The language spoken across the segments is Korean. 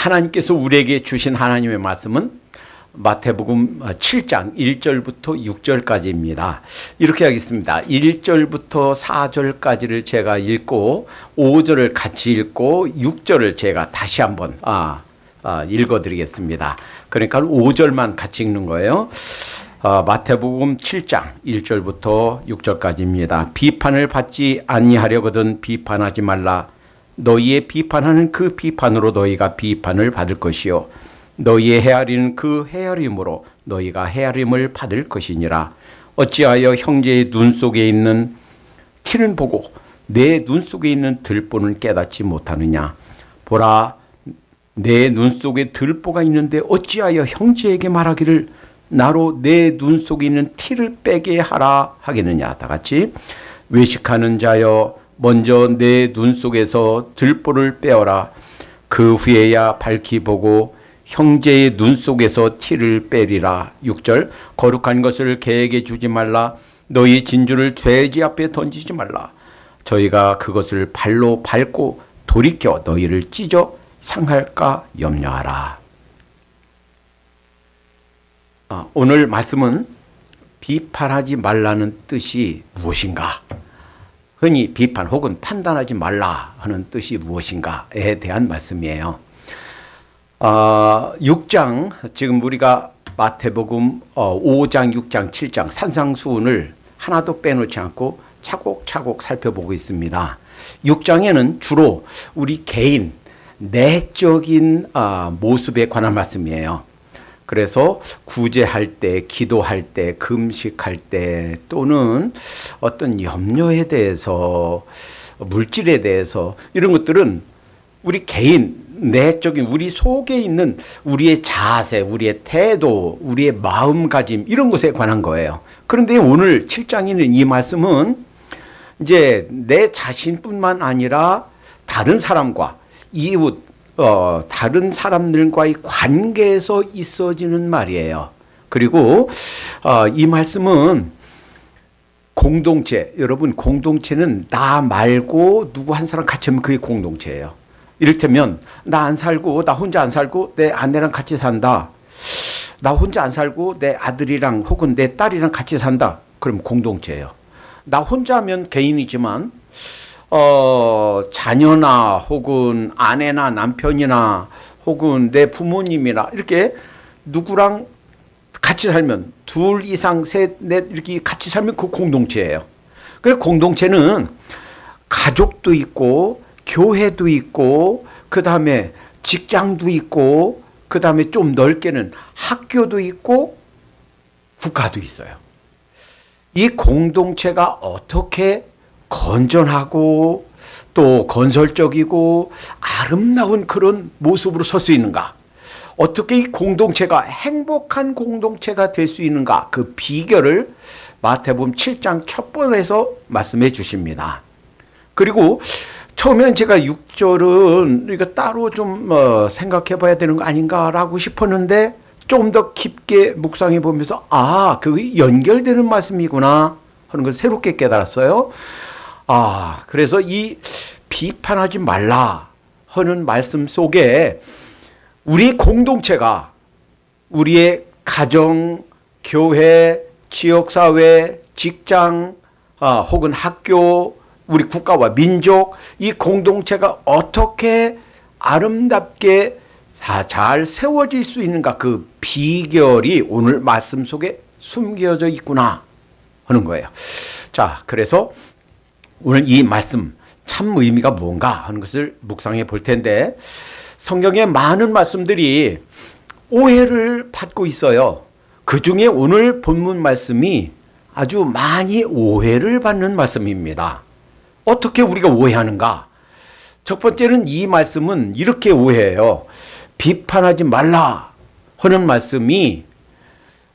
하나님께서 우리에게 주신 하나님의 말씀은 마태복음 7장 1절부터 6절까지입니다. 이렇게 하겠습니다. 1절부터 4절까지를 제가 읽고 5절을 같이 읽고 6절을 제가 다시 한번 읽어드리겠습니다. 그러니까 5절만 같이 읽는 거예요. 마태복음 7장 1절부터 6절까지입니다. 비판을 받지 아니하려거든 비판하지 말라. 너희의 비판하는 그 비판으로 너희가 비판을 받을 것이요 너희의 헤아리는 그 헤아림으로 너희가 헤아림을 받을 것이니라. 어찌하여 형제의 눈 속에 있는 티는 보고 내 눈 속에 있는 들보는 깨닫지 못하느냐. 보라, 내 눈 속에 들보가 있는데 어찌하여 형제에게 말하기를 나로 내 눈 속에 있는 티를 빼게 하라 하겠느냐. 다 같이. 외식하는 자여 먼저 내 눈 속에서 들보를 빼어라. 그 후에야 밝히 보고 형제의 눈 속에서 티를 빼리라. 6절. 거룩한 것을 개에게 주지 말라. 너희 진주를 돼지 앞에 던지지 말라. 저희가 그것을 발로 밟고 돌이켜 너희를 찢어 상할까 염려하라. 오늘 말씀은 비판하지 말라는 뜻이 무엇인가? 흔히 비판 혹은 판단하지 말라 하는 뜻이 무엇인가에 대한 말씀이에요. 6장, 지금 우리가 마태복음 5장, 6장, 7장 산상수훈을 하나도 빼놓지 않고 차곡차곡 살펴보고 있습니다. 6장에는 주로 우리 개인, 내적인 모습에 관한 말씀이에요. 그래서 구제할 때, 기도할 때, 금식할 때 또는 어떤 염려에 대해서, 물질에 대해서 이런 것들은 우리 개인, 내적인 우리 속에 있는 우리의 자세, 우리의 태도, 우리의 마음가짐 이런 것에 관한 거예요. 그런데 오늘 7장에 있는 이 말씀은 이제 내 자신뿐만 아니라 다른 사람과 이웃, 다른 사람들과의 관계에서 있어지는 말이에요. 그리고 이 말씀은 공동체, 여러분 공동체는 나 말고 누구 한 사람 같이 하면 그게 공동체예요. 이를테면 나 안 살고 나 혼자 안 살고 내 아내랑 같이 산다. 나 혼자 안 살고 내 아들이랑 혹은 내 딸이랑 같이 산다. 그럼 공동체예요. 나 혼자 하면 개인이지만 자녀나 혹은 아내나 남편이나 혹은 내 부모님이나 이렇게 누구랑 같이 살면 둘 이상 셋, 넷 이렇게 같이 살면 그 공동체예요. 그래서 공동체는 가족도 있고 교회도 있고 그 다음에 직장도 있고 그 다음에 좀 넓게는 학교도 있고 국가도 있어요. 이 공동체가 어떻게 건전하고 또 건설적이고 아름다운 그런 모습으로 설 수 있는가? 어떻게 이 공동체가 행복한 공동체가 될 수 있는가? 그 비결을 마태복음 7장 첫 번에서 말씀해 주십니다. 그리고 처음엔 제가 6절은 이거 따로 좀 생각해 봐야 되는 거 아닌가라고 싶었는데 좀 더 깊게 묵상해 보면서 그게 연결되는 말씀이구나 하는 걸 새롭게 깨달았어요. 그래서 이 비판하지 말라 하는 말씀 속에 우리 공동체가 우리의 가정, 교회, 지역사회, 직장, 혹은 학교, 우리 국가와 민족, 이 공동체가 어떻게 아름답게 잘 세워질 수 있는가 그 비결이 오늘 말씀 속에 숨겨져 있구나 하는 거예요. 자, 그래서 오늘 이 말씀 참 의미가 뭔가 하는 것을 묵상해 볼 텐데 성경의 많은 말씀들이 오해를 받고 있어요. 그 중에 오늘 본문 말씀이 아주 많이 오해를 받는 말씀입니다. 어떻게 우리가 오해하는가? 첫 번째는 이 말씀은 이렇게 오해해요. 비판하지 말라 하는 말씀이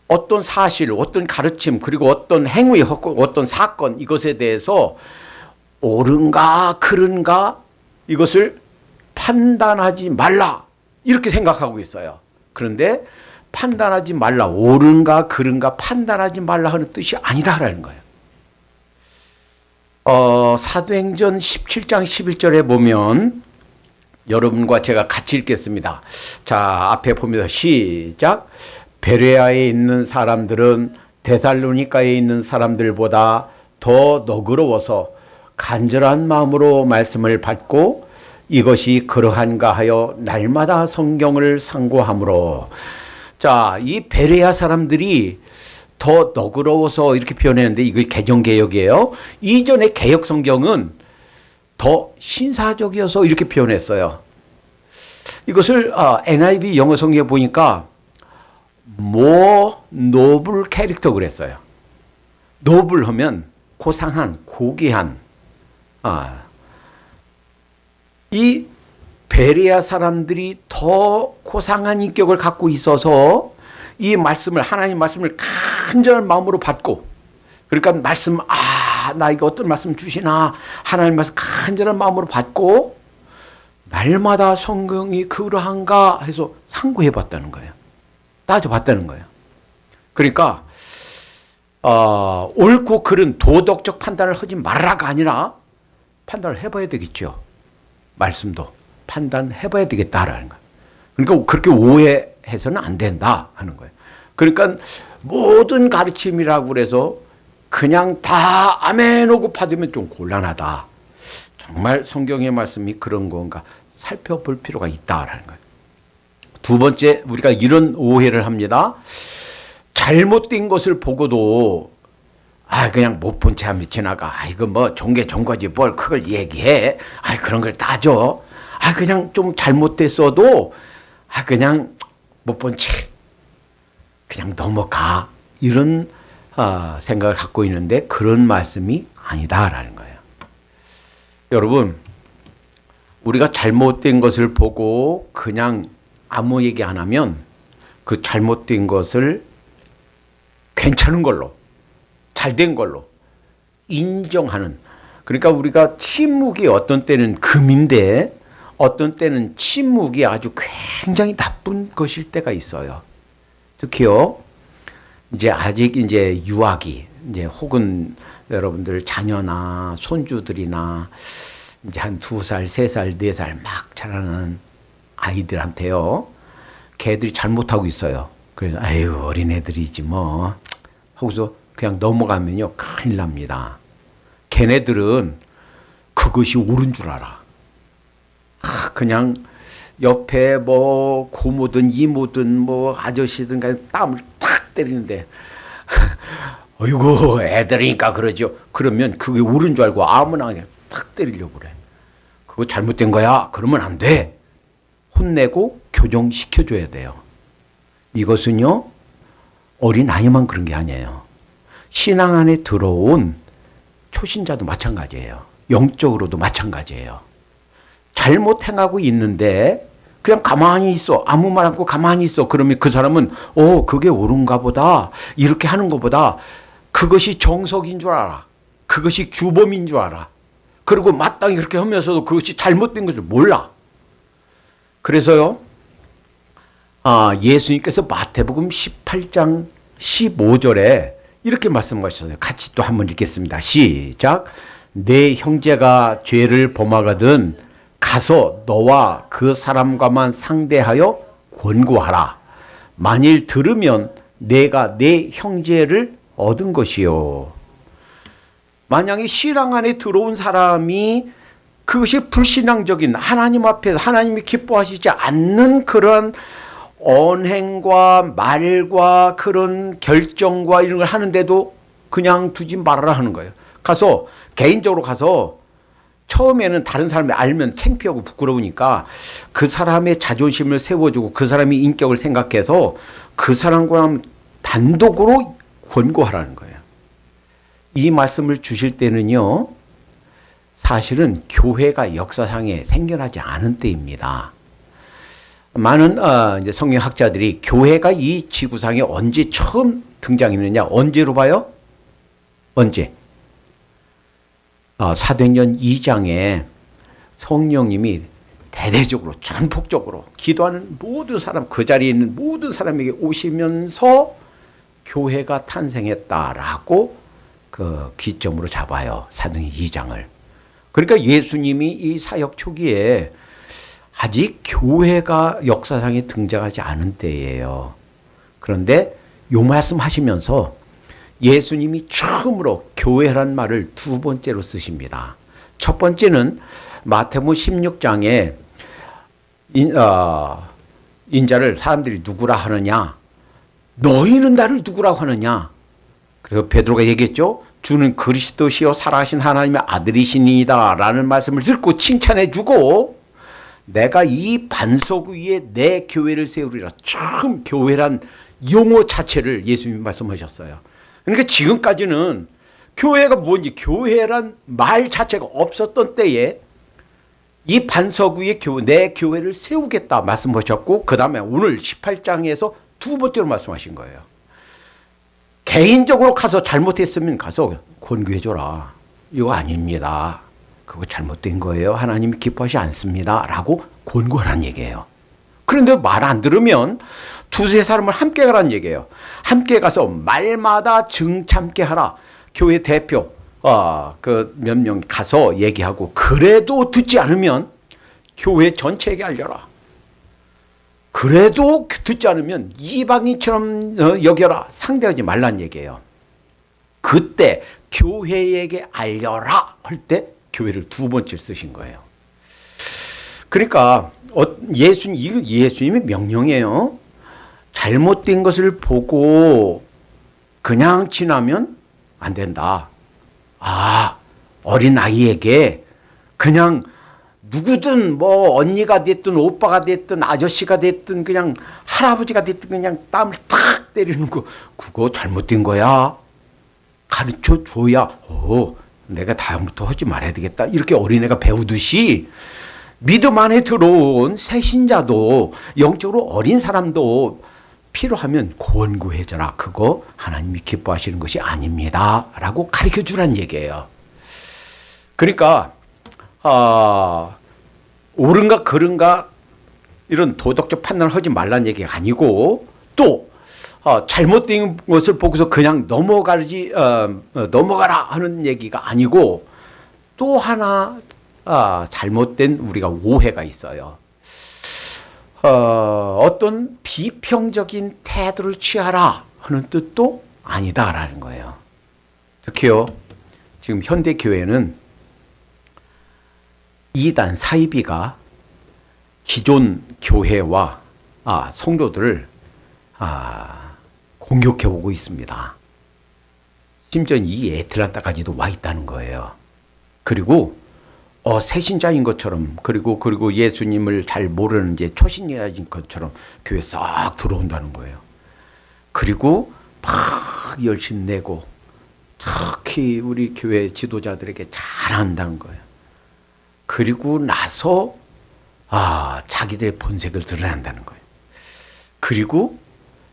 어떤 사실, 어떤 가르침, 그리고 어떤 행위, 어떤 사건 이것에 대해서 옳은가 그른가 이것을 판단하지 말라 이렇게 생각하고 있어요. 그런데 판단하지 말라, 옳은가 그른가 판단하지 말라 하는 뜻이 아니다라는 거예요. 사도행전 17장 11절에 보면 여러분과 제가 같이 읽겠습니다. 자, 앞에 보면서 시작. 베레아에 있는 사람들은 데살로니가에 있는 사람들보다 더 너그러워서 간절한 마음으로 말씀을 받고 이것이 그러한가 하여 날마다 성경을 상고하므로. 자, 이 베레아 사람들이 더 너그러워서 이렇게 표현했는데 이거 개정개혁이에요. 이전의 개혁 성경은 더 신사적이어서 이렇게 표현했어요. 이것을 NIV 영어 성경에 보니까 more noble 캐릭터 그랬어요. 노블 하면 고상한, 고귀한. 이 베레아 사람들이 더 고상한 인격을 갖고 있어서 이 말씀을, 하나님 말씀을 간절한 마음으로 받고, 그러니까 말씀, 나 이거 어떤 말씀 주시나 하나님 말씀 간절한 마음으로 받고 날마다 성경이 그러한가 해서 상고해 봤다는 거예요. 따져봤다는 거예요. 그러니까 옳고 그른 도덕적 판단을 하지 말라가 아니라 판단을 해봐야 되겠죠. 말씀도 판단해봐야 되겠다라는 거예요. 그러니까 그렇게 오해해서는 안 된다 하는 거예요. 그러니까 모든 가르침이라고 그래서 그냥 다 아멘 하고 받으면 좀 곤란하다. 정말 성경의 말씀이 그런 건가 살펴볼 필요가 있다라는 거예요. 두 번째, 우리가 이런 오해를 합니다. 잘못된 것을 보고도 그냥 못 본 채 하면 지나가. 이거 뭐 종교지 뭘 그걸 얘기해. 그런 걸 따져. 그냥 좀 잘못됐어도 그냥 못 본 채 그냥 넘어가. 이런 생각을 갖고 있는데 그런 말씀이 아니다라는 거예요. 여러분, 우리가 잘못된 것을 보고 그냥 아무 얘기 안 하면 그 잘못된 것을 괜찮은 걸로, 잘된 걸로 인정하는. 그러니까 우리가 침묵이 어떤 때는 금인데 어떤 때는 침묵이 아주 굉장히 나쁜 것일 때가 있어요. 특히요, 아직 유아기, 혹은 여러분들 자녀나 손주들이나 한 2살, 3살, 4살 막 자라는 아이들한테요, 걔들이 잘못하고 있어요. 그래서 어린애들이지 뭐 하고서 그냥 넘어가면요 큰일 납니다. 걔네들은 그것이 옳은 줄 알아. 그냥 옆에 뭐 고모든 이모든 뭐 아저씨든 간에 땀을 탁 때리는데 어이구 애들이니까 그러죠. 그러면 그게 옳은 줄 알고 아무나 그냥 탁 때리려고 그래. 그거 잘못된 거야. 그러면 안 돼. 혼내고 교정시켜줘야 돼요. 이것은요, 어린아이만 그런 게 아니에요. 신앙 안에 들어온 초신자도 마찬가지예요. 영적으로도 마찬가지예요. 잘못 행하고 있는데 그냥 가만히 있어. 아무 말 않고 가만히 있어. 그러면 그 사람은 그게 옳은가 보다. 이렇게 하는 것보다 그것이 정석인 줄 알아. 그것이 규범인 줄 알아. 그리고 마땅히 그렇게 하면서도 그것이 잘못된 것을 몰라. 그래서요, 예수님께서 마태복음 18장 15절에 이렇게 말씀하셨어요. 같이 또 한번 읽겠습니다. 시작. 내 형제가 죄를 범하거든 가서 너와 그 사람과만 상대하여 권고하라. 만일 들으면 내가 내 형제를 얻은 것이요. 만약에 신앙 안에 들어온 사람이 그것이 불신앙적인, 하나님 앞에서 하나님이 기뻐하시지 않는 그런 언행과 말과 그런 결정과 이런 걸 하는데도 그냥 두지 말아라 하는 거예요. 가서 개인적으로 가서 처음에는 다른 사람이 알면 창피하고 부끄러우니까 그 사람의 자존심을 세워주고 그 사람의 인격을 생각해서 그 사람과 단독으로 권고하라는 거예요. 이 말씀을 주실 때는요, 사실은 교회가 역사상에 생겨나지 않은 때입니다. 많은 이제 성경학자들이 교회가 이 지구상에 언제 처음 등장했느냐, 언제로 봐요? 언제? 사도행전 2장에 성령님이 대대적으로 전폭적으로 기도하는 모든 사람, 그 자리에 있는 모든 사람에게 오시면서 교회가 탄생했다라고 그 기점으로 잡아요. 사도행전 2장을. 그러니까 예수님이 이 사역 초기에 아직 교회가 역사상에 등장하지 않은 때예요. 그런데 요 말씀 하시면서 예수님이 처음으로 교회란 말을 두 번째로 쓰십니다. 첫 번째는 마태복음 16장에 인자를 사람들이 누구라 하느냐, 너희는 나를 누구라고 하느냐. 그래서 베드로가 얘기했죠. 주는 그리스도시요 살아가신 하나님의 아들이시니이다 라는 말씀을 듣고 칭찬해 주고, 내가 이 반석 위에 내 교회를 세우리라. 처음 교회란 용어 자체를 예수님이 말씀하셨어요. 그러니까 지금까지는 교회가 뭔지, 교회란 말 자체가 없었던 때에 이 반석 위에 내 교회를 세우겠다 말씀하셨고, 그 다음에 오늘 18장에서 두 번째로 말씀하신 거예요. 개인적으로 가서 잘못했으면 가서 권고해줘라. 이거 아닙니다. 그거 잘못된 거예요. 하나님이 기뻐하지 않습니다. 라고 권고하라는 얘기예요. 그런데 말 안 들으면 두세 사람을 함께 가라는 얘기예요. 함께 가서 말마다 증참게 하라. 교회 대표 그 몇 명 가서 얘기하고, 그래도 듣지 않으면 교회 전체에게 알려라. 그래도 듣지 않으면 이방인처럼 여겨라. 상대하지 말란 얘기예요. 그때 교회에게 알려라 할 때 교회를 두 번째 쓰신 거예요. 그러니까 예수님의 명령이에요. 잘못된 것을 보고 그냥 지나면 안 된다. 어린 아이에게 그냥 누구든 뭐 언니가 됐든 오빠가 됐든 아저씨가 됐든 그냥 할아버지가 됐든 그냥 땀을 탁 때리는 거, 그거 잘못된 거야. 가르쳐 줘야 내가 다음부터 하지 말아야 되겠다. 이렇게 어린애가 배우듯이 믿음 안에 들어온 새신자도, 영적으로 어린 사람도 필요하면 권고해줘라. 그거 하나님이 기뻐하시는 것이 아닙니다. 라고 가르쳐 주란 얘기예요. 그러니까 옳은가 그른가 이런 도덕적 판단을 하지 말란 얘기가 아니고, 또 잘못된 것을 보고서 그냥 넘어가라 하는 얘기가 아니고, 또 하나 잘못된 우리가 오해가 있어요. 어떤 비평적인 태도를 취하라 하는 뜻도 아니다라는 거예요. 특히요, 지금 현대 교회는 이단 사이비가 기존 교회와 성도들을 공격해 오고 있습니다. 심지어 이 애틀란타까지도 와 있다는 거예요. 그리고 새신자인 것처럼, 그리고 예수님을 잘 모르는 이제 초신자인 것처럼 교회 싹 들어온다는 거예요. 그리고 막 열심 내고, 특히 우리 교회 지도자들에게 잘한다는 거예요. 그리고 나서 자기들의 본색을 드러낸다는 거예요. 그리고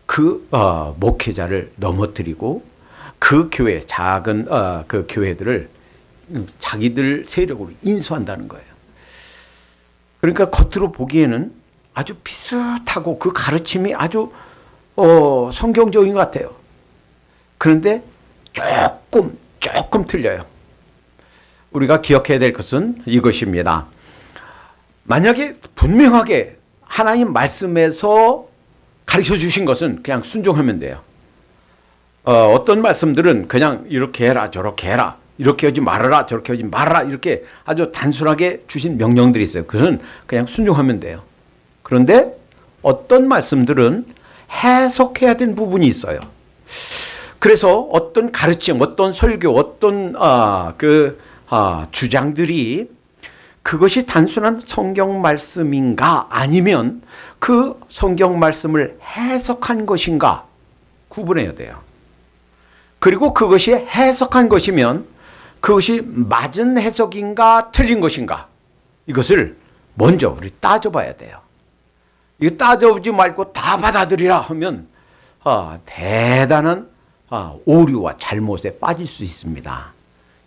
그 목회자를 넘어뜨리고 그 교회, 작은 그 교회들을 자기들 세력으로 인수한다는 거예요. 그러니까 겉으로 보기에는 아주 비슷하고 그 가르침이 아주 성경적인 것 같아요. 그런데 조금 틀려요. 우리가 기억해야 될 것은 이것입니다. 만약에 분명하게 하나님 말씀에서 가르쳐 주신 것은 그냥 순종하면 돼요. 어떤 말씀들은 그냥 이렇게 해라, 저렇게 해라, 이렇게 하지 말아라, 저렇게 하지 말아라, 이렇게 아주 단순하게 주신 명령들이 있어요. 그것은 그냥 순종하면 돼요. 그런데 어떤 말씀들은 해석해야 되는 부분이 있어요. 그래서 어떤 가르침, 어떤 설교, 어떤 주장들이 그것이 단순한 성경 말씀인가, 아니면 그 성경 말씀을 해석한 것인가 구분해야 돼요. 그리고 그것이 해석한 것이면 그것이 맞은 해석인가 틀린 것인가, 이것을 먼저 우리 따져봐야 돼요. 이거 따져보지 말고 다 받아들이라 하면 대단한 오류와 잘못에 빠질 수 있습니다.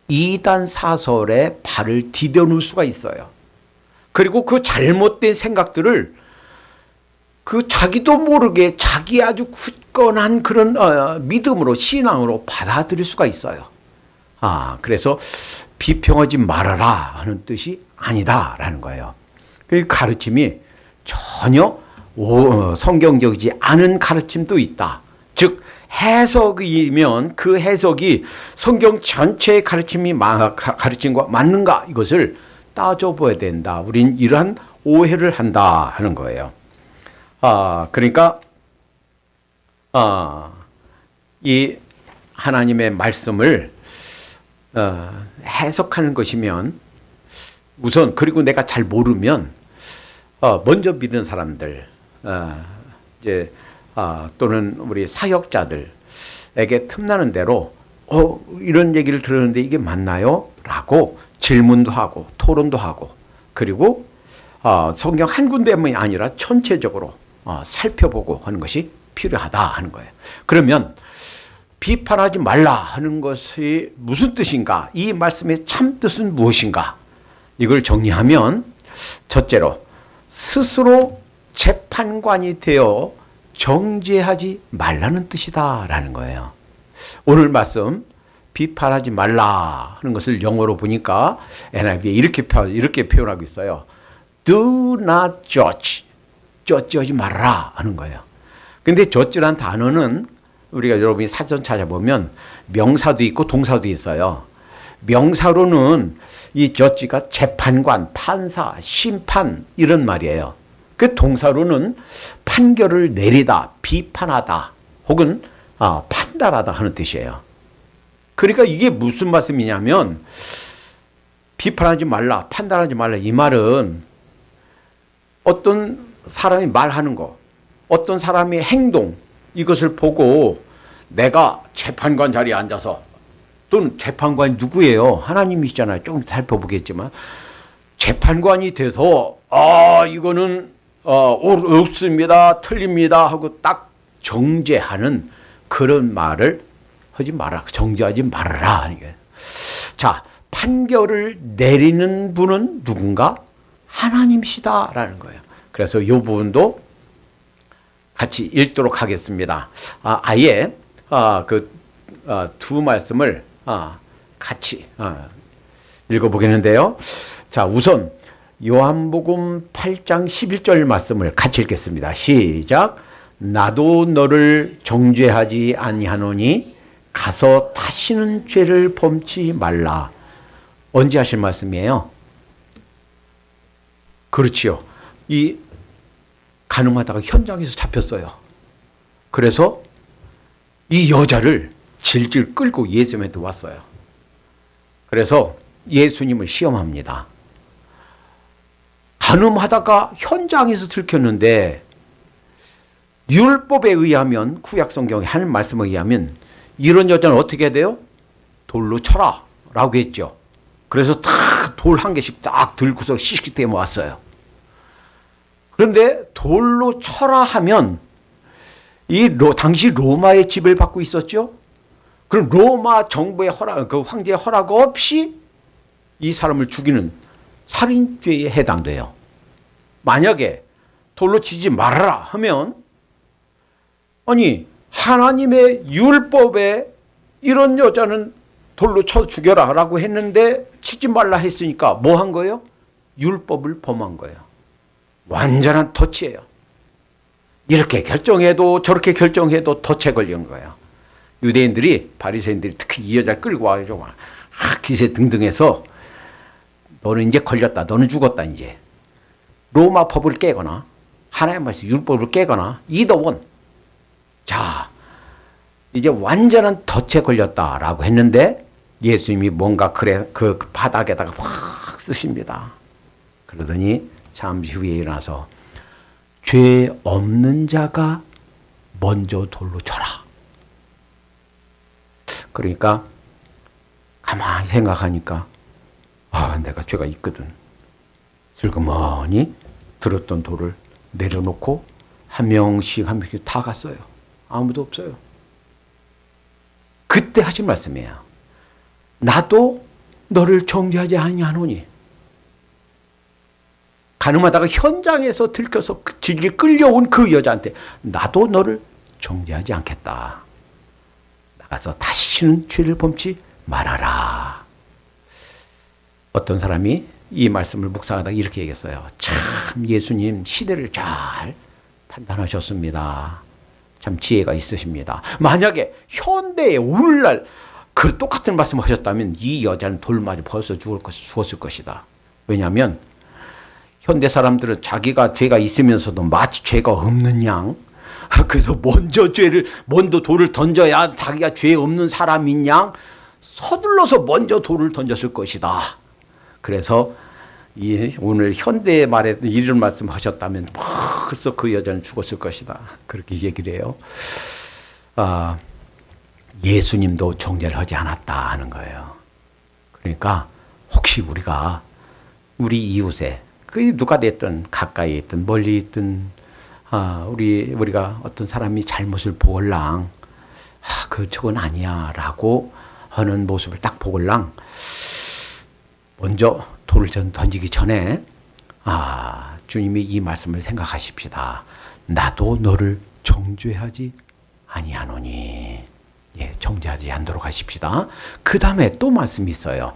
이단 사설에 발을 디뎌놓을 수가 있어요. 그리고 그 잘못된 생각들을 그 자기도 모르게 자기 아주 굳건한 그런 믿음으로, 신앙으로 받아들일 수가 있어요. 그래서 비평하지 말아라 하는 뜻이 아니다라는 거예요. 그 가르침이 전혀 성경적이지 않은 가르침도 있다. 즉 해석이면 그 해석이 성경 전체의 가르침과 맞는가 이것을 따져봐야 된다. 우린 이러한 오해를 한다 하는 거예요. 그러니까 이 하나님의 말씀을 해석하는 것이면 우선, 그리고 내가 잘 모르면 먼저 믿은 사람들 이제 또는 우리 사역자들에게 틈나는 대로 이런 얘기를 들었는데 이게 맞나요? 라고 질문도 하고 토론도 하고, 그리고 성경 한 군데만이 아니라 전체적으로 살펴보고 하는 것이 필요하다 하는 거예요. 그러면 비판하지 말라 하는 것이 무슨 뜻인가? 이 말씀의 참 뜻은 무엇인가? 이걸 정리하면 첫째로 스스로 재판관이 되어 정죄하지 말라는 뜻이다라는 거예요. 오늘 말씀 비판하지 말라 하는 것을 영어로 보니까 NIV에 이렇게 표현하고 있어요. Do not judge. judge하지 말라 하는 거예요. 근데 judge란 단어는 우리가 여러분이 사전 찾아보면 명사도 있고 동사도 있어요. 명사로는 이 judge가 재판관, 판사, 심판 이런 말이에요. 그 동사로는 판결을 내리다, 비판하다 혹은 판단하다 하는 뜻이에요. 그러니까 이게 무슨 말씀이냐면 비판하지 말라, 판단하지 말라 이 말은 어떤 사람이 말하는 거, 어떤 사람의 행동 이것을 보고 내가 재판관 자리에 앉아서, 또는 재판관이 누구예요? 하나님이시잖아요. 조금 살펴보겠지만 재판관이 돼서 이거는 옳습니다, 틀립니다 하고 딱 정죄하는 그런 말을 하지 마라. 정죄하지 말아라. 자, 판결을 내리는 분은 누군가? 하나님이시다라는 거예요. 그래서 이 부분도 같이 읽도록 하겠습니다. 아예 두 말씀을 같이 읽어보겠는데요. 자, 우선 요한복음 8장 11절 말씀을 같이 읽겠습니다. 시작. 나도 너를 정죄하지 아니하노니 가서 다시는 죄를 범치 말라. 언제 하실 말씀이에요? 그렇지요. 이 가늠하다가 현장에서 잡혔어요. 그래서 이 여자를 질질 끌고 예수님한테 왔어요. 그래서 예수님을 시험합니다. 가늠하다가 현장에서 들켰는데 율법에 의하면, 구약 성경의 하는 말씀에 의하면 이런 여자는 어떻게 해야 돼요? 돌로 쳐라 라고 했죠. 그래서 다 돌 한 개씩 딱 들고서 시식대에 모았어요. 그런데 돌로 쳐라 하면 당시 로마의 지배를 받고 있었죠. 그럼 로마 정부의 허락, 그 황제의 허락 없이 이 사람을 죽이는 살인죄에 해당돼요. 만약에 돌로 치지 말아라 하면, 아니 하나님의 율법에 이런 여자는 돌로 쳐 죽여라 라고 했는데 치지 말라 했으니까 뭐 한 거예요? 율법을 범한 거예요. 완전한 덫이에요. 이렇게 결정해도 저렇게 결정해도 덫에 걸린 거예요. 유대인들이, 바리새인들이 특히 이 여자를 끌고 와가지고 기세 등등해서 너는 이제 걸렸다, 너는 죽었다, 이제 로마 법을 깨거나 하나님 말씀 율법을 깨거나 이더원, 자 이제 완전한 덫에 걸렸다라고 했는데 예수님이 뭔가 그 바닥에다가 확 쓰십니다. 그러더니 잠시 후에 일어나서 죄 없는 자가 먼저 돌로 쳐라. 그러니까 가만히 생각하니까 내가 죄가 있거든. 슬그머니 들었던 돌을 내려놓고 한 명씩 다 갔어요. 아무도 없어요. 그때 하신 말씀이에요. 나도 너를 정죄하지 아니하노니. 가늠하다가 현장에서 들켜서 질질 끌려온 그 여자한테 나도 너를 정죄하지 않겠다. 나가서 다시는 죄를 범치 말아라. 어떤 사람이 이 말씀을 묵상하다가 이렇게 얘기했어요. 참 예수님 시대를 잘 판단하셨습니다. 참 지혜가 있으십니다. 만약에 현대에 오늘날 그 똑같은 말씀을 하셨다면 이 여자는 돌 맞아 벌써 죽었을 것이다. 왜냐하면 현대 사람들은 자기가 죄가 있으면서도 마치 죄가 없는 양, 그래서 먼저 돌을 던져야 자기가 죄 없는 사람인 양 서둘러서 먼저 돌을 던졌을 것이다. 그래서 오늘 현대의 말에 이런 말씀하셨다면 벌써 그 여자는 죽었을 것이다. 그렇게 얘기를 해요. 예수님도 정죄를 하지 않았다 하는 거예요. 그러니까 혹시 우리가 우리 이웃에 그 누가 됐든 가까이 있든 멀리 있든 우리가 어떤 사람이 잘못을 보걸랑 저건 아니야 라고 하는 모습을 딱 보걸랑 먼저 돌을 던지기 전에 주님이 이 말씀을 생각하십시다. 나도 너를 정죄하지 아니하노니. 예, 정죄하지 않도록 하십시다. 그 다음에 또 말씀이 있어요.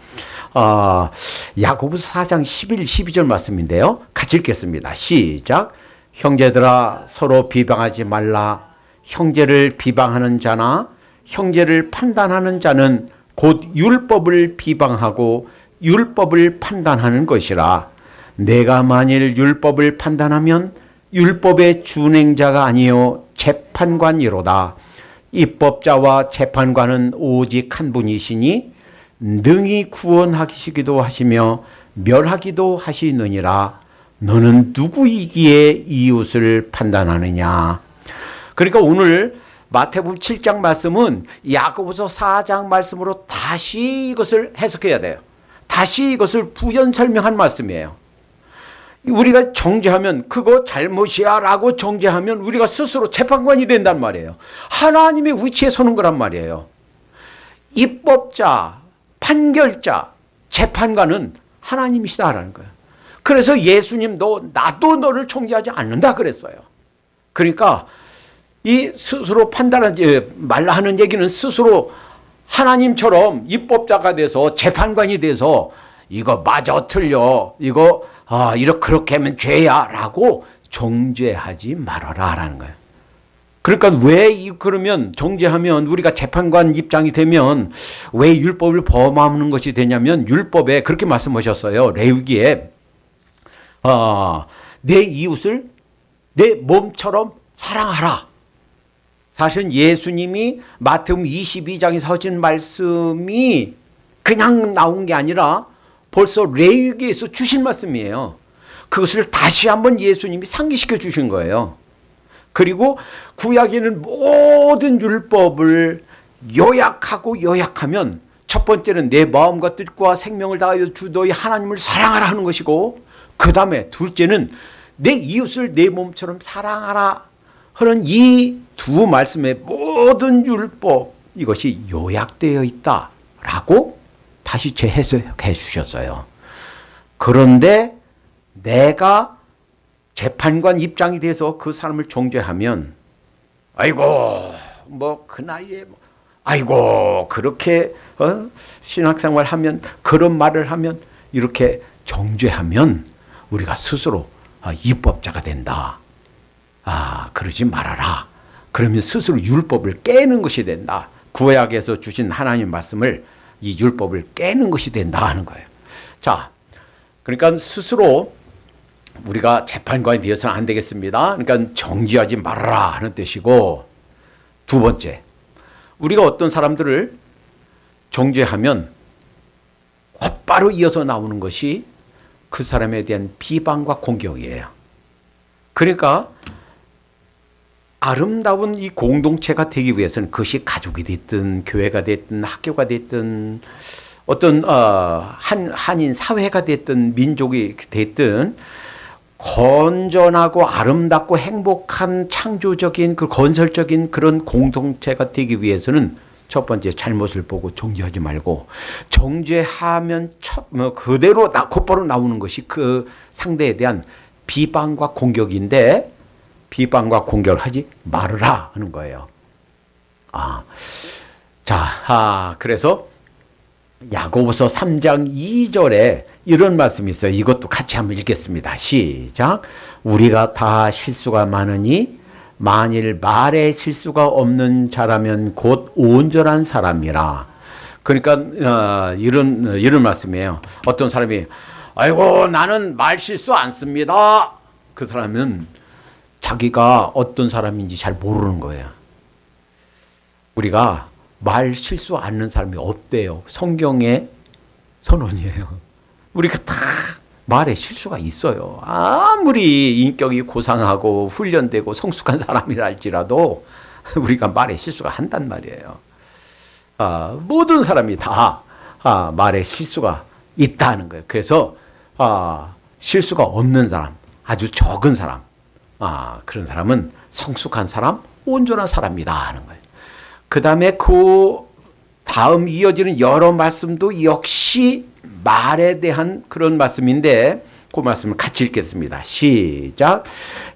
야고보서 4장 11, 12절 말씀인데요. 같이 읽겠습니다. 시작. 형제들아 서로 비방하지 말라. 형제를 비방하는 자나 형제를 판단하는 자는 곧 율법을 비방하고 율법을 판단하는 것이라. 내가 만일 율법을 판단하면 율법의 준행자가 아니요 재판관이로다. 입법자와 재판관은 오직 한 분이시니 능히 구원하시기도 하시며 멸하기도 하시느니라. 너는 누구이기에 이웃을 판단하느냐. 그러니까 오늘 마태복음 7장 말씀은 야고보서 4장 말씀으로 다시 이것을 해석해야 돼요. 다시 이것을 부연 설명한 말씀이에요. 우리가 정죄하면 그거 잘못이야 라고 정죄하면 우리가 스스로 재판관이 된단 말이에요. 하나님의 위치에 서는 거란 말이에요. 입법자, 판결자, 재판관은 하나님이시다라는 거예요. 그래서 예수님도 나도 너를 정죄하지 않는다 그랬어요. 그러니까 이 스스로 판단하지 말라 하는 얘기는 스스로 하나님처럼 입법자가 돼서 재판관이 돼서 이거 맞아 틀려 이거 이렇게 그렇게 하면 죄야 라고 정죄하지 말아라 라는 거예요. 그러니까 그러면 정죄하면 우리가 재판관 입장이 되면 왜 율법을 범하는 것이 되냐면 율법에 그렇게 말씀하셨어요. 레위기에 내 이웃을 내 몸처럼 사랑하라. 사실 예수님이 마태복음 22장에서 하신 말씀이 그냥 나온 게 아니라 벌써 레위기에서 주신 말씀이에요. 그것을 다시 한번 예수님이 상기시켜 주신 거예요. 그리고 구약에는 모든 율법을 요약하면 첫 번째는 내 마음과 뜻과 생명을 다하여 주 너희 하나님을 사랑하라 하는 것이고, 그 다음에 둘째는 내 이웃을 내 몸처럼 사랑하라 하는 이 두 말씀의 모든 율법, 이것이 요약되어 있다라고 다시 재해석해 주셨어요. 그런데 내가 재판관 입장이 돼서 그 사람을 정죄하면 아이고 뭐 그 나이에 아이고 그렇게 신학생활 하면 그런 말을 하면 이렇게 정죄하면 우리가 스스로 입법자가 된다. 그러지 말아라. 그러면 스스로 율법을 깨는 것이 된다. 구약에서 주신 하나님 말씀을 이 율법을 깨는 것이 된다 하는 거예요. 자, 그러니까 스스로 우리가 재판관이 되어서는 안 되겠습니다. 그러니까 정죄하지 말아라 하는 뜻이고, 두 번째, 우리가 어떤 사람들을 정죄하면 곧바로 이어서 나오는 것이 그 사람에 대한 비방과 공격이에요. 그러니까 아름다운 이 공동체가 되기 위해서는 그것이 가족이 됐든 교회가 됐든 학교가 됐든 어떤 한인 사회가 됐든 민족이 됐든 건전하고 아름답고 행복한 창조적인 그 건설적인 그런 공동체가 되기 위해서는 첫 번째 잘못을 보고 정죄하지 말고, 정죄하면 그대로 곧바로 나오는 것이 그 상대에 대한 비방과 공격인데, 비방과 공격을 하지 말으라 하는 거예요. 그래서 야고보서 3장 2절에 이런 말씀이 있어요. 이것도 같이 한번 읽겠습니다. 시작. 우리가 다 실수가 많으니 만일 말에 실수가 없는 자라면 곧 온전한 사람이라. 그러니까 이런 말씀이에요. 어떤 사람이 아이고 나는 말 실수 안 씁니다. 그 사람은 자기가 어떤 사람인지 잘 모르는 거예요. 우리가 말 실수 않는 사람이 없대요. 성경의 선언이에요. 우리가 다 말에 실수가 있어요. 아무리 인격이 고상하고 훈련되고 성숙한 사람이라 할지라도 우리가 말에 실수가 한단 말이에요. 모든 사람이 다 말에 실수가 있다는 거예요. 그래서 실수가 없는 사람, 아주 적은 사람, 그런 사람은 성숙한 사람, 온전한 사람이다 하는 거예요. 그 다음에 그 다음 이어지는 여러 말씀도 역시 말에 대한 그런 말씀인데 그 말씀을 같이 읽겠습니다. 시작.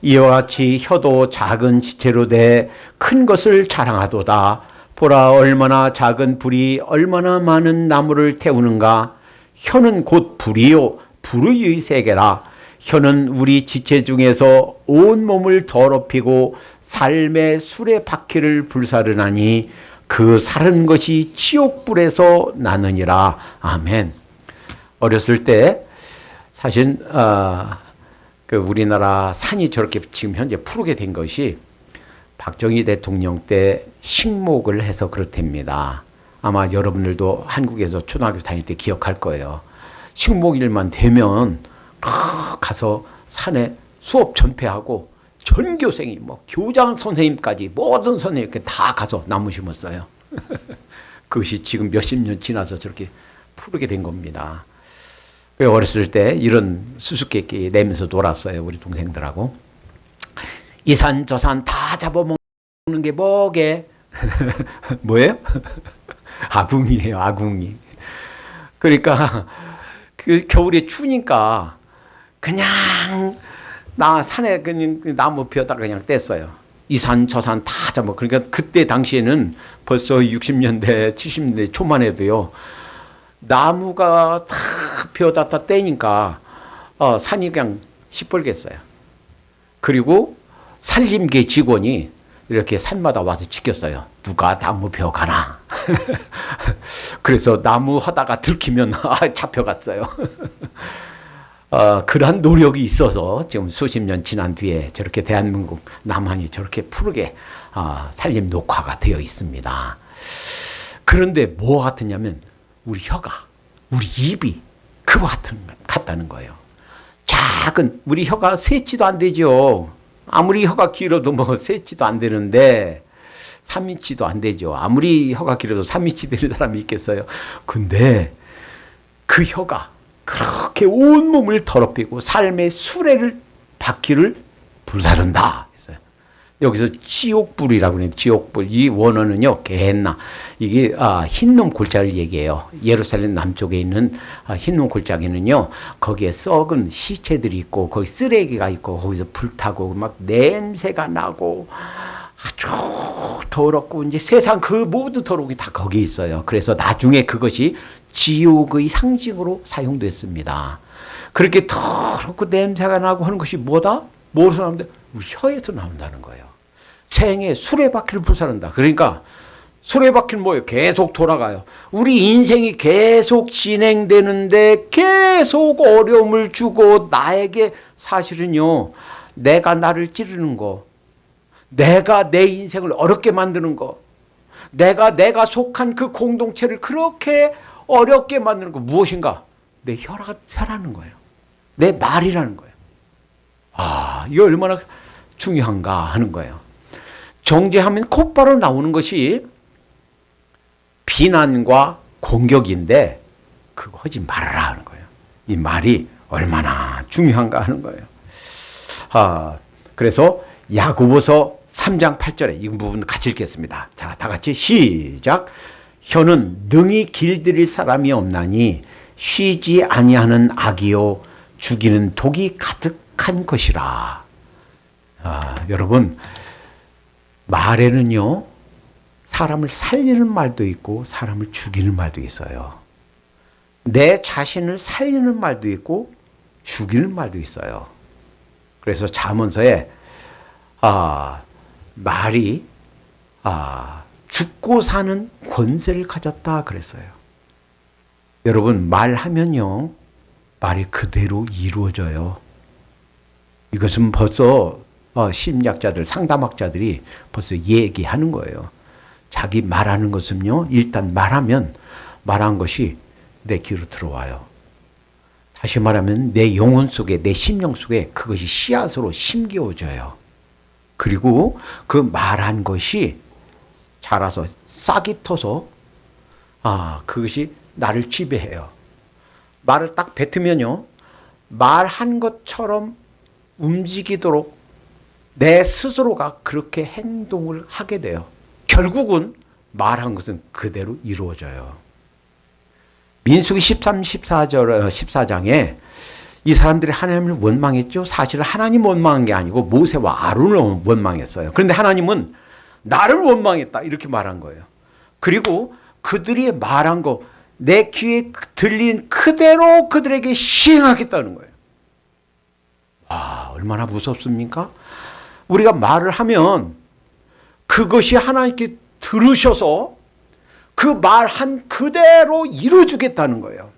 이와 같이 혀도 작은 지체로 돼 큰 것을 자랑하도다. 보라 얼마나 작은 불이 얼마나 많은 나무를 태우는가. 혀는 곧 불이요 불의 세계라. 혀는 우리 지체 중에서 온 몸을 더럽히고 삶의 수레바퀴를 불사르나니 그 사른 것이 지옥불에서 나느니라. 아멘. 어렸을 때 사실 그 우리나라 산이 저렇게 지금 현재 푸르게 된 것이 박정희 대통령 때 식목을 해서 그렇답니다. 아마 여러분들도 한국에서 초등학교 다닐 때 기억할 거예요. 식목일만 되면 가서 산에 수업 전폐하고 전교생이 교장 선생님까지 모든 선생님께 다 가서 나무 심었어요. 그것이 지금 몇십 년 지나서 저렇게 푸르게 된 겁니다. 어렸을 때 이런 수수께끼 내면서 놀았어요. 우리 동생들하고. 이 산 저 산 다 잡아먹는 게 뭐게? 뭐예요? 아궁이에요. 아궁이. 그러니까 그 겨울에 추우니까 그냥 나 산에 그냥 나무 피었다가 그냥 뗐어요. 이 산 저 산 다 잡아. 그러니까 그때 당시에는 벌써 60년대 70년대 초만 해도요. 나무가 다 피어다 떼니까 산이 그냥 시뻘겠어요. 그리고 산림계 직원이 이렇게 산마다 와서 지켰어요. 누가 나무 베어가나. 그래서 나무 하다가 들키면 잡혀갔어요. 그러한 노력이 있어서 지금 수십 년 지난 뒤에 저렇게 대한민국 남한이 저렇게 푸르게 산림 녹화가 되어 있습니다. 그런데 뭐 같으냐면 우리 혀가, 우리 입이 그거 같다는 거예요. 작은 우리 혀가 셋지도 안 되죠. 아무리 혀가 길어도 셋지도 안 되는데 3인치도 안 되죠. 아무리 혀가 길어도 3인치 되는 사람이 있겠어요. 근데 그 혀가 그렇게 온몸을 더럽히고 삶의 수레를 바퀴를 불사른다 했어요. 여기서 지옥불이라고 그래요. 지옥불. 이 원어는요, 게헨나. 이게 흰놈 골짜기를 얘기해요. 예루살렘 남쪽에 있는 흰놈 골짜기는요, 거기에 썩은 시체들이 있고, 거기 쓰레기가 있고, 거기서 불타고, 막 냄새가 나고, 아주 더럽고, 이제 세상 그 모든 더러움이 다 거기에 있어요. 그래서 나중에 그것이 지옥의 상징으로 사용됐습니다. 그렇게 더럽고 냄새가 나고 하는 것이 뭐다? 뭐로서 나오는데? 우리 혀에서 나온다는 거예요. 생에 수레바퀴를 불사른다. 그러니까 수레바퀴는 뭐예요? 계속 돌아가요. 우리 인생이 계속 진행되는데 계속 어려움을 주고 나에게 사실은요, 내가 나를 찌르는 거, 내가 내 인생을 어렵게 만드는 거, 내가 속한 그 공동체를 그렇게 어렵게 만드는 거 무엇인가? 내 혀라는 거예요. 내 말이라는 거예요. 이거 얼마나 중요한가 하는 거예요. 정죄하면 곧바로 나오는 것이 비난과 공격인데 그거 하지 말아라 하는 거예요. 이 말이 얼마나 중요한가 하는 거예요. 그래서 야고보서 3장 8절에 이 부분 같이 읽겠습니다. 자, 다 같이 시작. 혀는 능히 길들일 사람이 없나니 쉬지 아니하는 악이요 죽이는 독이 가득한 것이라. 여러분, 말에는요, 사람을 살리는 말도 있고 사람을 죽이는 말도 있어요. 내 자신을 살리는 말도 있고 죽이는 말도 있어요. 그래서 잠언서에 말이 죽고 사는 권세를 가졌다 그랬어요. 여러분, 말하면요, 말이 그대로 이루어져요. 이것은 벌써 심리학자들, 상담학자들이 벌써 얘기하는 거예요. 자기 말하는 것은요, 일단 말하면 말한 것이 내 귀로 들어와요. 다시 말하면 내 영혼 속에, 내 심령 속에 그것이 씨앗으로 심겨져요. 그리고 그 말한 것이 자라서 싹이 터서 그것이 나를 지배해요. 말을 딱 뱉으면요, 말한 것처럼 움직이도록 내 스스로가 그렇게 행동을 하게 돼요. 결국은 말한 것은 그대로 이루어져요. 민수기 13, 14장에 이 사람들이 하나님을 원망했죠. 사실은 하나님 원망한 게 아니고 모세와 아론을 원망했어요. 그런데 하나님은 나를 원망했다 이렇게 말한 거예요. 그리고 그들이 말한 거 내 귀에 들린 그대로 그들에게 시행하겠다는 거예요. 얼마나 무섭습니까? 우리가 말을 하면 그것이 하나님께 들으셔서 그 말한 그대로 이루어주겠다는 거예요.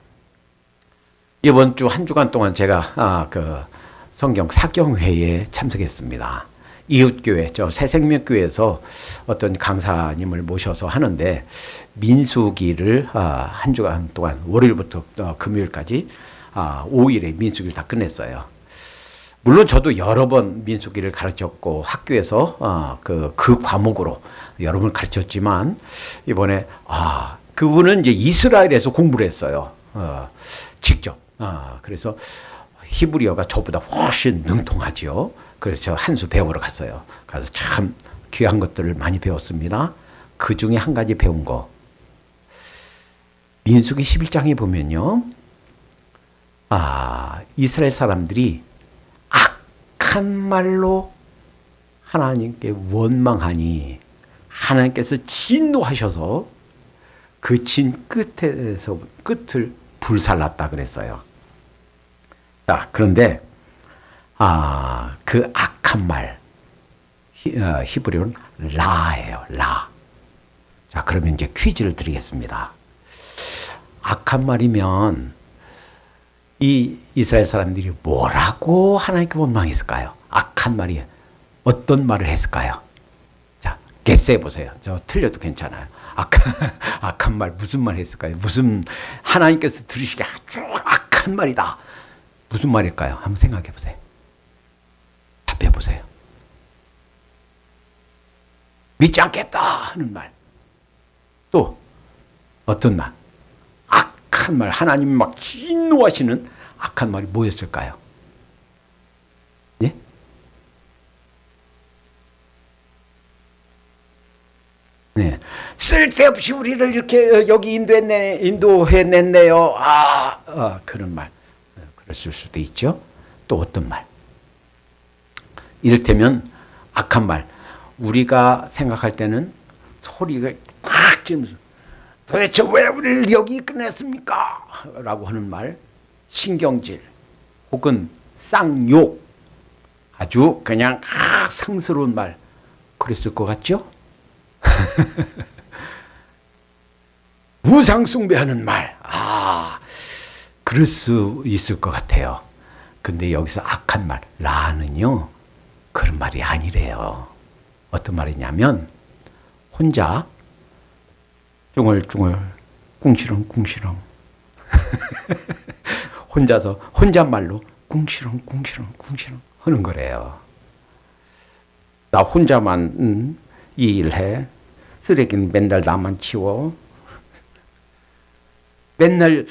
이번 주 한 주간 동안 제가 그 성경 사경회에 참석했습니다. 이웃교회, 새생명교회에서 어떤 강사님을 모셔서 하는데 민수기를 한 주간 동안 월요일부터 금요일까지 5일에 민수기를 다 끝냈어요. 물론 저도 여러 번 민수기를 가르쳤고 학교에서 그 과목으로 여러 번 가르쳤지만 이번에 그분은 이제 이스라엘에서 공부를 했어요. 직접. 그래서 히브리어가 저보다 훨씬 능통하지요. 그래서 저 한 수 배우러 갔어요. 그래서 참 귀한 것들을 많이 배웠습니다. 그 중에 한 가지 배운 거. 민수기 11장에 보면요. 이스라엘 사람들이 악한 말로 하나님께 원망하니 하나님께서 진노하셔서 그 진 끝에서 끝을 불살랐다 그랬어요. 자, 그런데 그 악한 말 히브리어는 라예요. 라. 자, 그러면 이제 퀴즈를 드리겠습니다. 악한 말이면 이 이스라엘 사람들이 뭐라고 하나님께 원망했을까요? 악한 말이 어떤 말을 했을까요? 자, 개스해 보세요. 저 틀려도 괜찮아요. 악한 말 무슨 말 했을까요? 무슨 하나님께서 들으시기에 아주 악한 말이다. 무슨 말일까요? 한번 생각해 보세요. 답해 보세요. 믿지 않겠다 하는 말. 또 어떤 말? 악한 말, 하나님이 막 진노하시는 악한 말이 뭐였을까요? 예? 네. 쓸데없이 우리를 이렇게 여기 인도해냈네요. 그런 말. 그랬을 수도 있죠. 또 어떤 말? 이를테면 악한 말. 우리가 생각할 때는 소리가 꽉 지르면서 도대체 왜 우리를 여기 끝냈습니까? 라고 하는 말. 신경질 혹은 쌍욕. 아주 그냥 상스러운 말. 그랬을 것 같죠? 우상 숭배하는 말. 그럴 수 있을 것 같아요. 근데 여기서 악한 말, 라는요, 그런 말이 아니래요. 어떤 말이냐면, 혼자 쭝얼쭝얼, 꿍시렁꿍시렁. 혼잣말로 꿍시렁꿍시렁 하는 거래요. 나 혼자만 이 일해. 쓰레기는 맨날 나만 치워. 맨날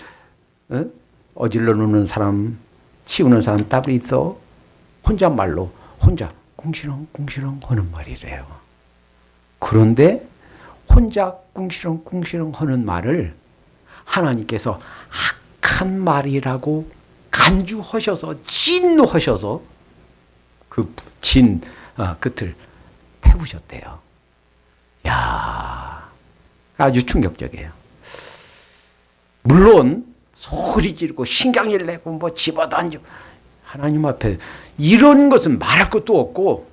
어질러 놓는 사람, 치우는 사람 따로 있어. 혼잣말로 혼자 꿍시렁꿍시렁 하는 말이래요. 그런데 혼자 꿍시렁꿍시렁 하는 말을 하나님께서 악한 말이라고 간주하셔서 진노하셔서 그 진 끝을 태우셨대요. 야, 아주 충격적이에요. 물론 소리 지르고 신경질 내고 뭐 집어던지고 하나님 앞에 이런 것은 말할 것도 없고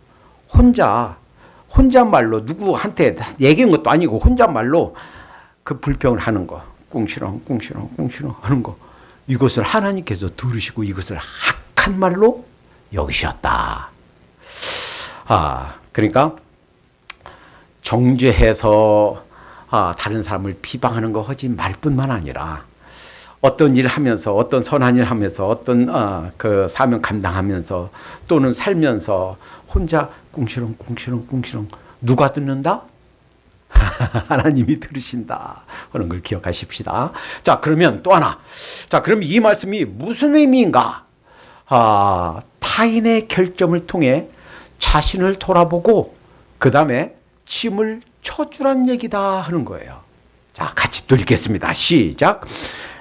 혼자말로 누구한테 얘기한 것도 아니고 혼자말로 그 불평을 하는 거 꿍시렁 하는 거 이것을 하나님께서 들으시고 이것을 악한 말로 여기셨다. 그러니까 정죄해서 다른 사람을 비방하는 거 하지 말뿐만 아니라 어떤 일을 하면서 어떤 선한 일을 하면서 어떤 그 사명 감당하면서 또는 살면서 혼자 꿍시렁 누가 듣는다? 하나님이 들으신다 하는 걸 기억하십시다. 자, 그러면 또 하나. 자, 그럼 이 말씀이 무슨 의미인가? 타인의 결점을 통해 자신을 돌아보고 그 다음에 짐을 쳐주란 얘기다 하는 거예요. 자, 같이 또 읽겠습니다. 시작.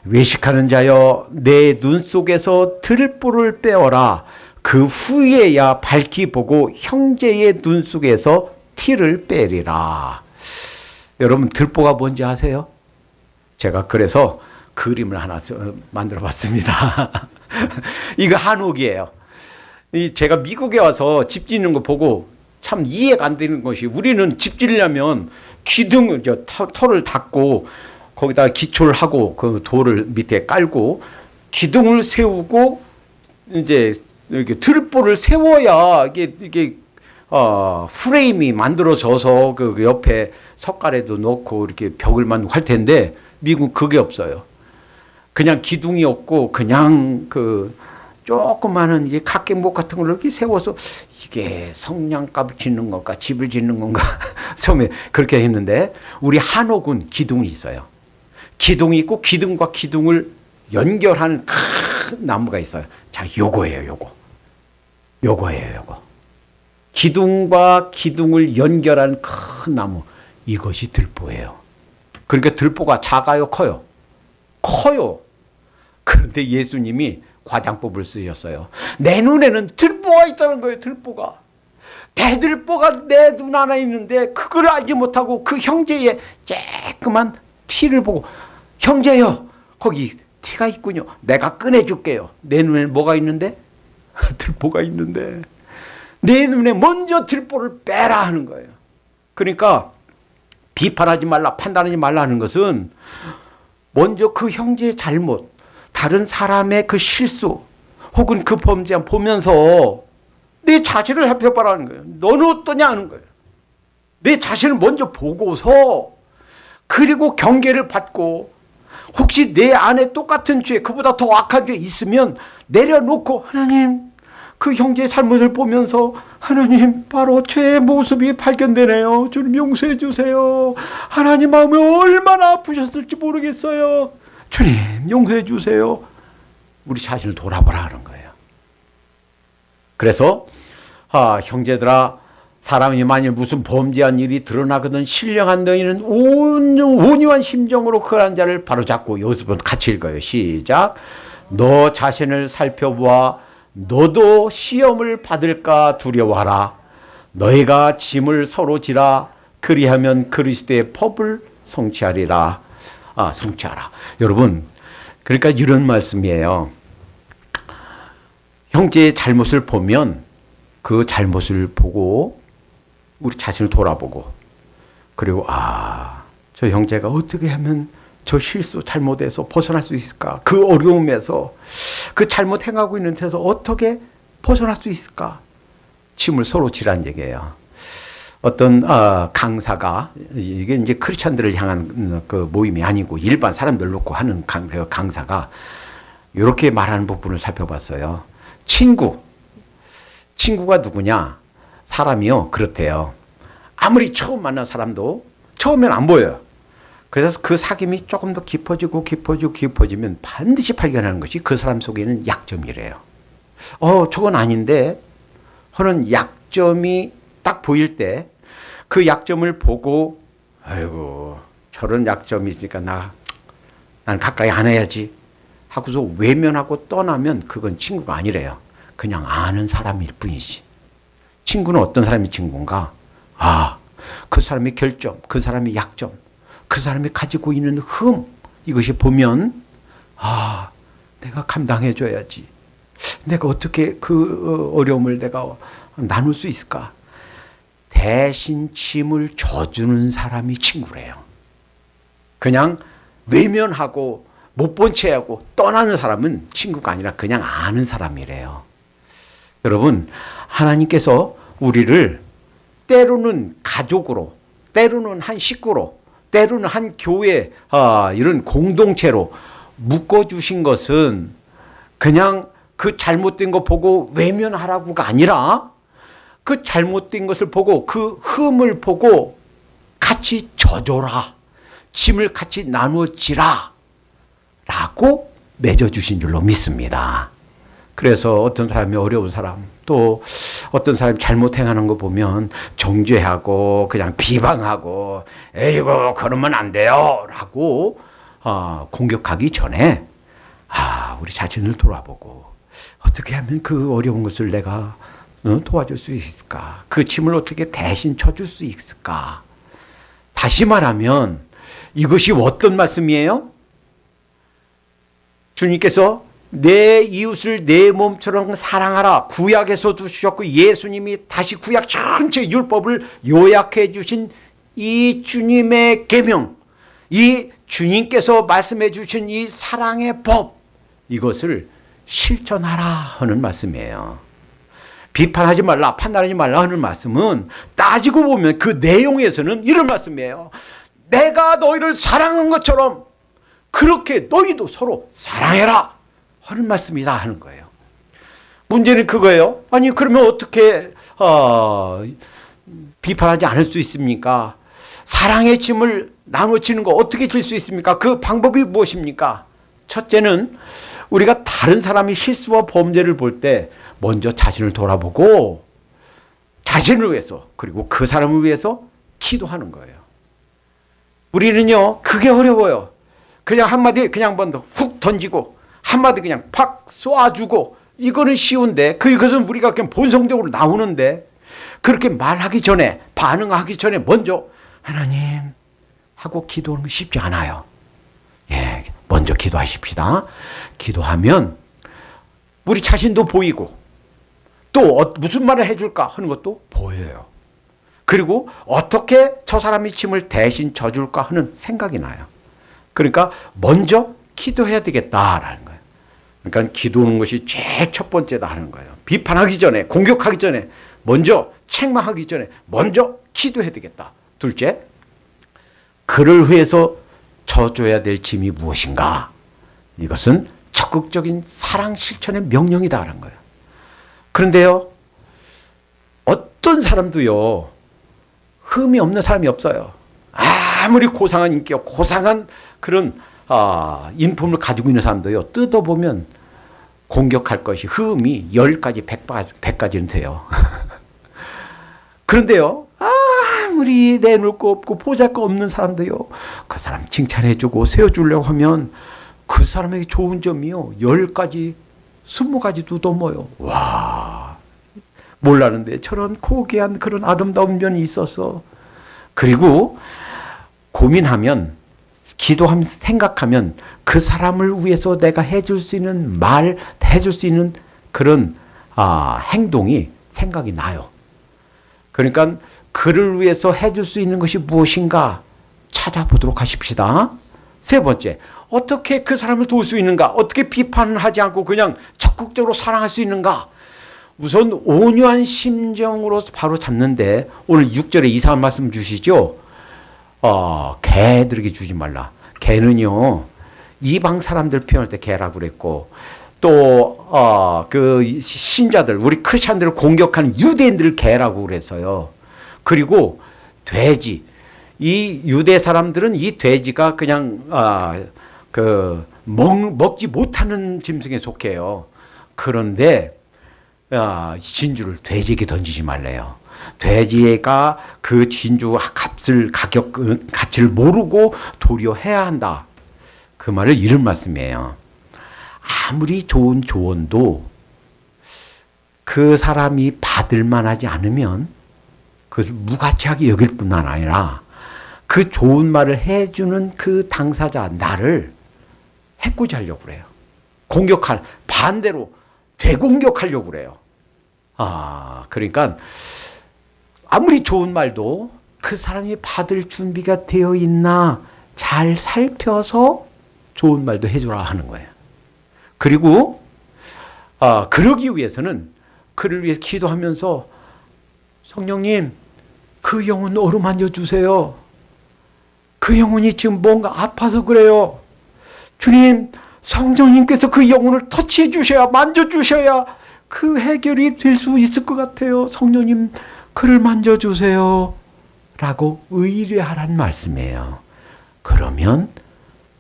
외식하는 자여 내 눈 속에서 들보를 빼어라. 그 후에야 밝히 보고 형제의 눈 속에서 티를 빼리라. 여러분 들보가 뭔지 아세요? 제가 그래서 그림을 하나 만들어 봤습니다. 이거 한옥이에요. 제가 미국에 와서 집 짓는 거 보고 참 이해가 안 되는 것이 우리는 집 짓려면 기둥, 터를 닫고 거기다 기초를 하고 그 돌을 밑에 깔고 기둥을 세우고 이제 이렇게 들보를 세워야 이게 프레임이 만들어져서 그 옆에 석가래도 놓고 이렇게 벽을 만들고 할 텐데 미국 그게 없어요. 그냥 기둥이 없고 그냥 그 조그마한 이게 각경복 같은 걸 이렇게 세워서 이게 성냥갑을 짓는 건가 집을 짓는 건가 처음에 그렇게 했는데 우리 한옥은 기둥이 있어요. 기둥이 있고 기둥과 기둥을 연결하는 큰 나무가 있어요. 자, 요거예요. 기둥과 기둥을 연결하는 큰 나무. 이것이 들보예요. 그러니까 들보가 작아요, 커요? 커요. 그런데 예수님이 과장법을 쓰셨어요. 내 눈에는 들보가 있다는 거예요, 들보가. 대들보가 내 눈 안에 있는데 그걸 알지 못하고 그 형제의 쬐끄만 티를 보고 형제요, 거기 티가 있군요. 내가 꺼내줄게요. 내 눈에는 뭐가 있는데? 들보가 있는데 내 눈에 먼저 들보를 빼라 하는 거예요. 그러니까 비판하지 말라, 판단하지 말라 하는 것은 먼저 그 형제의 잘못, 다른 사람의 그 실수 혹은 그 범죄 보면서 내 자신을 살펴봐라는 거예요. 너는 어떠냐 하는 거예요. 내 자신을 먼저 보고서 그리고 경계를 받고 혹시 내 안에 똑같은 죄, 그보다 더 악한 죄 있으면 내려놓고 하나님, 그 형제의 잘못을 보면서 하나님, 바로 죄의 모습이 발견되네요. 주님 용서해 주세요. 하나님 마음이 얼마나 아프셨을지 모르겠어요. 주님 용서해 주세요. 우리 자신을 돌아보라 하는 거예요. 그래서 형제들아, 사람이 만일 무슨 범죄한 일이 드러나거든 신령한 너희는 온유한 심정으로 그런 자를 바로잡고, 여기서부터 같이 읽어요. 시작. 너 자신을 살펴보아 너도 시험을 받을까 두려워하라. 너희가 짐을 서로 지라. 그리하면 그리스도의 법을 성취하리라. 성취하라. 여러분, 그러니까 이런 말씀이에요. 형제의 잘못을 보면 그 잘못을 보고 우리 자신을 돌아보고, 그리고 저 형제가 어떻게 하면 저 실수 잘못에서 벗어날 수 있을까? 그 어려움에서, 그 잘못 행하고 있는 데서 어떻게 벗어날 수 있을까? 짐을 서로 지란 얘기예요. 어떤 강사가, 이게 이제 크리스찬들을 향한 그 모임이 아니고 일반 사람들 놓고 하는 강사가 이렇게 말하는 부분을 살펴봤어요. 친구가 누구냐? 사람이요, 그렇대요. 아무리 처음 만난 사람도 처음엔 안 보여요. 그래서 그 사귐이 조금 더 깊어지면 반드시 발견하는 것이 그 사람 속에 있는 약점이래요. 저건 아닌데 하는 약점이 딱 보일 때 그 약점을 보고, 아이고 저런 약점이 있으니까 난 가까이 안 해야지 하고서 외면하고 떠나면 그건 친구가 아니래요. 그냥 아는 사람일 뿐이지. 친구는 어떤 사람이 친구인가? 그 사람의 결점, 그 사람의 약점, 그 사람이 가지고 있는 흠, 이것이 보면 아, 내가 감당해줘야지. 내가 어떻게 그 어려움을 내가 나눌 수 있을까? 대신 짐을 져주는 사람이 친구래요. 그냥 외면하고 못 본 채하고 떠나는 사람은 친구가 아니라 그냥 아는 사람이래요. 여러분, 하나님께서 우리를 때로는 가족으로, 때로는 한 식구로, 때로는 한 교회, 이런 공동체로 묶어주신 것은 그냥 그 잘못된 거 보고 외면하라고가 아니라 그 잘못된 것을 보고 그 흠을 보고 같이 져줘라. 짐을 같이 나누어지라. 라고 맺어주신 줄로 믿습니다. 그래서 어떤 사람이 어려운 사람, 또 어떤 사람이 잘못 행하는 거 보면 정죄하고 그냥 비방하고 에이고 그러면 안 돼요 라고 공격하기 전에 우리 자신을 돌아보고 어떻게 하면 그 어려운 것을 내가 도와줄 수 있을까? 그 짐을 어떻게 대신 쳐줄 수 있을까? 다시 말하면 이것이 어떤 말씀이에요? 주님께서 내 이웃을 내 몸처럼 사랑하라 구약에서 주셨고 예수님이 다시 구약 전체 율법을 요약해 주신 이 주님의 계명, 이 주님께서 말씀해 주신 이 사랑의 법, 이것을 실천하라 하는 말씀이에요. 비판하지 말라, 판단하지 말라 하는 말씀은 따지고 보면 그 내용에서는 이런 말씀이에요. 내가 너희를 사랑한 것처럼 그렇게 너희도 서로 사랑해라 하는 말씀이다 하는 거예요. 문제는 그거예요. 아니 그러면 어떻게 비판하지 않을 수 있습니까? 사랑의 짐을 나눠지는 거 어떻게 질 수 있습니까? 그 방법이 무엇입니까? 첫째는 우리가 다른 사람이 실수와 범죄를 볼 때 먼저 자신을 돌아보고 자신을 위해서 그리고 그 사람을 위해서 기도하는 거예요. 우리는요 그게 어려워요. 그냥 한마디 그냥 먼저 훅 던지고 한마디 그냥 팍 쏘아주고 이거는 쉬운데 그것은 우리가 그냥 본성적으로 나오는데 그렇게 말하기 전에 반응하기 전에 먼저 하나님 하고 기도하는 거 쉽지 않아요. 예, 먼저 기도하십시다. 기도하면 우리 자신도 보이고 또 무슨 말을 해줄까 하는 것도 보여요. 그리고 어떻게 저 사람이 짐을 대신 져줄까 하는 생각이 나요. 그러니까 먼저 기도해야 되겠다라는 거예요. 그러니까 기도하는 것이 제일 첫 번째다 하는 거예요. 비판하기 전에, 공격하기 전에, 먼저 책망하기 전에 먼저 기도해야 되겠다. 둘째, 그를 위해서 져줘야 될 짐이 무엇인가? 이것은 적극적인 사랑 실천의 명령이다 하는 거예요. 그런데요, 어떤 사람도요, 흠이 없는 사람이 없어요. 아무리 고상한 인격, 고상한 그런 인품을 가지고 있는 사람도요, 뜯어보면 공격할 것이 흠이 10가지, 100가지는 돼요. 그런데요, 아무리 내놓을 거 없고 보잘 거 없는 사람도요, 그 사람 칭찬해주고 세워주려고 하면 그 사람에게 좋은 점이요, 10가지, 20가지도 넘어요. 와, 몰랐는데 저런 고귀한 그런 아름다운 면이 있어서. 그리고 고민하면, 기도하면서 생각하면 그 사람을 위해서 내가 해줄 수 있는 말, 해줄 수 있는 그런 행동이 생각이 나요. 그러니까 그를 위해서 해줄 수 있는 것이 무엇인가 찾아보도록 하십시다. 세 번째, 어떻게 그 사람을 도울 수 있는가? 어떻게 비판을 하지 않고 그냥 적극적으로 사랑할 수 있는가? 우선 온유한 심정으로 바로 잡는데 오늘 6절에 이상한 말씀 주시죠. 개들에게 주지 말라. 개는요, 이방 사람들 표현할 때 개라고 그랬고, 또 그 신자들, 우리 크리스천들을 공격하는 유대인들을 개라고 그랬어요. 그리고 돼지, 이 유대 사람들은 이 돼지가 그냥 먹지 못하는 짐승에 속해요. 그런데 진주를 돼지에게 던지지 말래요. 돼지가 그 진주 가치를 모르고 도리어 해야 한다. 그 말을 이런 말씀이에요. 아무리 좋은 조언도 그 사람이 받을 만하지 않으면 그것을 무가치하게 여길 뿐만 아니라 그 좋은 말을 해주는 그 당사자, 나를 해코지 하려고 그래요. 반대로 되공격하려고 그래요. 그러니까 아무리 좋은 말도 그 사람이 받을 준비가 되어 있나 잘 살펴서 좋은 말도 해주라 하는 거예요. 그리고 그러기 위해서는 그를 위해서 기도하면서 성령님 그 영혼 어루만져 주세요. 그 영혼이 지금 뭔가 아파서 그래요. 주님, 성령님께서 그 영혼을 터치해 주셔야, 만져 주셔야 그 해결이 될 수 있을 것 같아요. 성령님 그를 만져 주세요 라고 의뢰하라는 말씀이에요. 그러면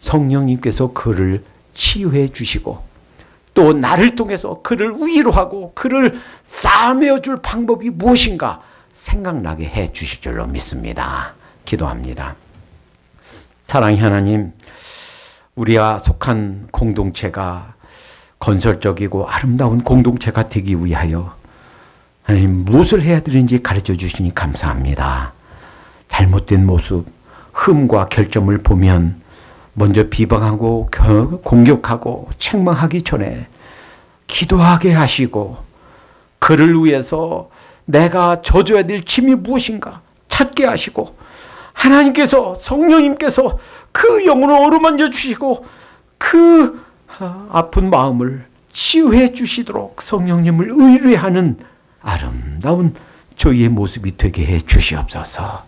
성령님께서 그를 치유해 주시고 또 나를 통해서 그를 위로하고 그를 싸매어 줄 방법이 무엇인가 생각나게 해 주실 줄로 믿습니다. 기도합니다. 사랑의 하나님, 우리가 속한 공동체가 건설적이고 아름다운 공동체가 되기 위하여 하나님 무엇을 해야 되는지 가르쳐 주시니 감사합니다. 잘못된 모습, 흠과 결점을 보면 먼저 비방하고 공격하고 책망하기 전에 기도하게 하시고 그를 위해서 내가 져줘야 될 짐이 무엇인가 찾게 하시고 하나님께서 성령님께서 그 영혼을 어루만져 주시고 그 아픈 마음을 치유해 주시도록 성령님을 의뢰하는 아름다운 저희의 모습이 되게 해 주시옵소서.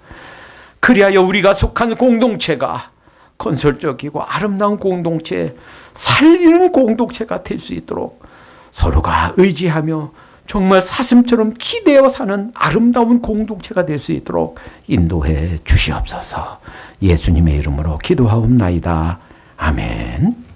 그리하여 우리가 속한 공동체가 건설적이고 아름다운 공동체, 살리는 공동체가 될 수 있도록 서로가 의지하며 정말 사슴처럼 기대어 사는 아름다운 공동체가 될 수 있도록 인도해 주시옵소서. 예수님의 이름으로 기도하옵나이다. 아멘.